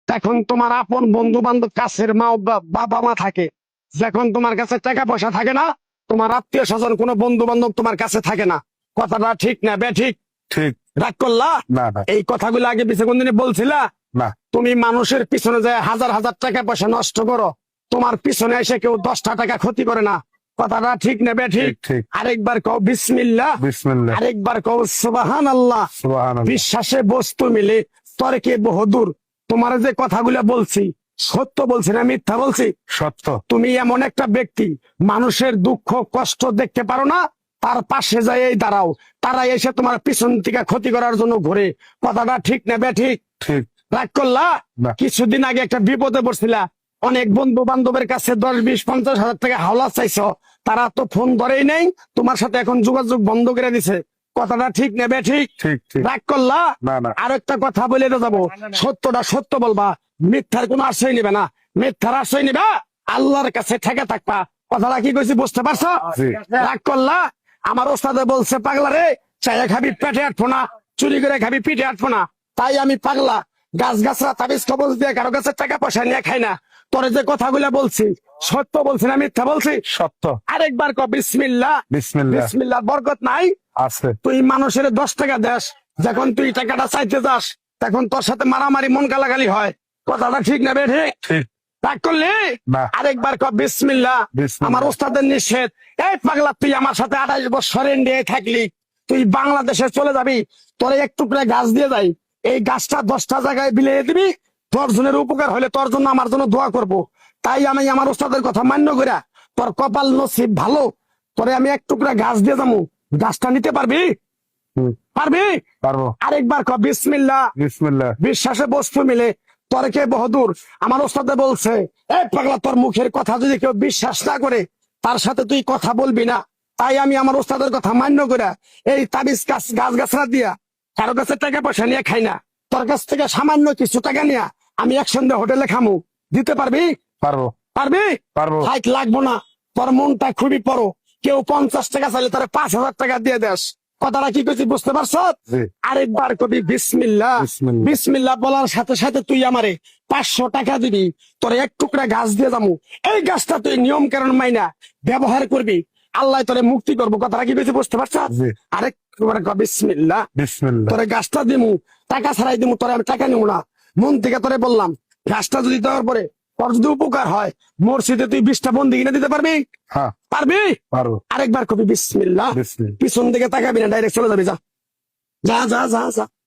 তখন তোমার আপন বন্ধু বান্ধব কাছের মা বাবা মা থাকে, যখন তোমার কাছে টাকা পয়সা থাকে না, তোমার আত্মীয় স্বজন কোনো বন্ধু বান্ধব তোমার কাছে থাকে না। কথাটা ঠিক না বে ঠিক? ঠিক। রাগ করলা? না না এই কথাগুলো আগে পিছে কোনদিন বলছিলা? না। তুমি মানুষের পিছনে যায় হাজার হাজার টাকা পয়সা নষ্ট করো, তোমার পিছনে এসে কেউ 10টা টাকা ক্ষতি করে না। কথাটা ঠিক না বে ঠিক? ঠিক ঠিক। আরেকবার কও বিসমিল্লাহ, বিসমিল্লাহ। আরেকবার কও সুবহানাল্লাহ। সুবহানাল্লাহ। বিশ্বাসে বস্তু মিলে তর্কে বহুদূর। তোমার যে কথাগুলো বলছি সত্য বলছি না মিথ্যা বলছি? সত্য। তুমি এমন একটা ব্যক্তি, মানুষের দুঃখ কষ্ট দেখতে পারো না, তার পাশে যাই দাঁড়াও, তারা এসে তোমার পিছন থেকে ক্ষতি করার জন্য ঘুরে। কথাটা ঠিক না বে ঠিক? ঠিক। রাগ করলা? না। কিছুদিন আগে একটা বিপদে পড়ছিলা, অনেক বন্ধু বান্ধবের কাছে 10, 20, 50 হাজার টাকা হাওলা চাইছো, তারা তো ফোন ধরেই নেই, তোমার সাথে এখন যোগাযোগ বন্ধ করে দিছে। কথাটা ঠিক নেবে ঠিক? ঠিক ঠিক। রাগ করলা? না না। আর একটা কথা বলে যাবো, সত্যটা সত্য বলবা, মিথ্যার কোনো আশ্রয় নিবে না। মিথ্যার আশ্রয় নিবা, আল্লাহর কাছে ঠেকে থাকবা। কথাটা কি কইছি বুঝতে পারছো? জি। রাগ করলা? আমার ওস্তাদে বলছে পাগলা রে, চাইয়া খাবি পেটে আটবো না, চুরি করে খাবি পিঠে আটবো না। তাই আমি পাগলা, গাছ গাছরা তাবিজ কবজ দিয়ে কারো কাছে টাকা পয়সা নিয়ে খাই না। তোরে যে কথাগুলো বলছি সত্য বলছি না মিথ্যা বলছি? সত্য। আরেকবার ক বিসমিল্লাহ। বিসমিল্লাহ। বিসমিল্লাহ বরকত নাই? আছে। তুই মানুষের 10 টাকা দেস, যখন তুই টাকাটা চাইতে যাস তখন তোর সাথে মারামারি মন গালাগালি হয়। কথাটা ঠিক না বে ঠিক? ঠিক। রাগ করলি? না। আরেকবার ক বিসমিল্লাহ। বিসমিল্লাহ। আমার ওস্তাদের নিষেধ। এই পাগলা, তুই আমার সাথে 28 বছর ইন্ডিয়ায় থাকলি, তুই বাংলাদেশে চলে যাবি, তোর এক টুকরা গাছ দিয়ে যাই, এই গাছটা 10টা জায়গায় বিলিয়ে দিবি, তোর জনের উপকার হলে তোর জন্য আমার জন্য দোয়া করব। তাই আমি আমার ওস্তাদের কথা মান্য কইরা, তোর কপাল নসিব ভালো, তোরে আমি এক টুকরা গাছ দিয়ে যাবো, গাছটা নিতে পারবি? হুম। পারবি? পারবো। আরেকবার ক বিসমিল্লাহ। বিসমিল্লাহ। বিশ্বাসে বস্তু মিলে তর্কে বহুদূর। আমার ওস্তাদে বলছে, এই পাগলা, তোর মুখের কথা যদি কেউ বিশ্বাস না করে তার সাথে তুই কথা বলবি না। তাই আমি আমার ওস্তাদের কথা মান্য করে এই তাবিজ গাছ গাছরা দিয়া কারো কাছে টাকা পয়সা নিয়ে খাই না। তোর কাছ থেকে সামান্য কিছু টাকা নিয়ে আমি একসঙ্গে হোটেলে খামু, দিতে পারবি? পারবো। পারবি? পারবো। হাইট লাগবো না, তোর মনটা খুবই বড়। কেউ 50 টাকা চাইলে তার 5,000 টাকা দিয়ে দেস। কথাটা কি করছি বুঝতে পারছ? জি। আরেকবার কবি বিসমিল্লাহ। বিসমিল্লাহ। বিসমিল্লাহ বলার সাথে সাথে তুই আমারে 500 টাকা দিবি, তোর এক টুকরা গাছ দিয়ে যাবো। এই গাছটা তুই নিয়ম কারণ মাইনা ব্যবহার করবি, আল্লাহ তোরে মুক্তি করবো। কথাটা কি বেশি বুঝতে পারছ? জি। আরেকবার ক বিসমিল্লাহ। বিসমিল্লাহ। তোরে গাছটা দিমু, টাকা ছাড়াই দিমু, তোরে আমি টাকা নিবো না, মন থেকে তোরে বললাম। গাছটা যদি দেওয়ার পরে তোর যদি উপকার হয়, মসজিদে তুই 20টা বন্দি কিনে দিতে পারবি? হ্যাঁ পারবি? পারবো। আরেকবার কবি বিসমিল্লাহ। বিসমিল্লাহ। পিছন দিকে তাকাবি না, ডাইরেক্ট চলে যাবি, যা যা যা যা যা।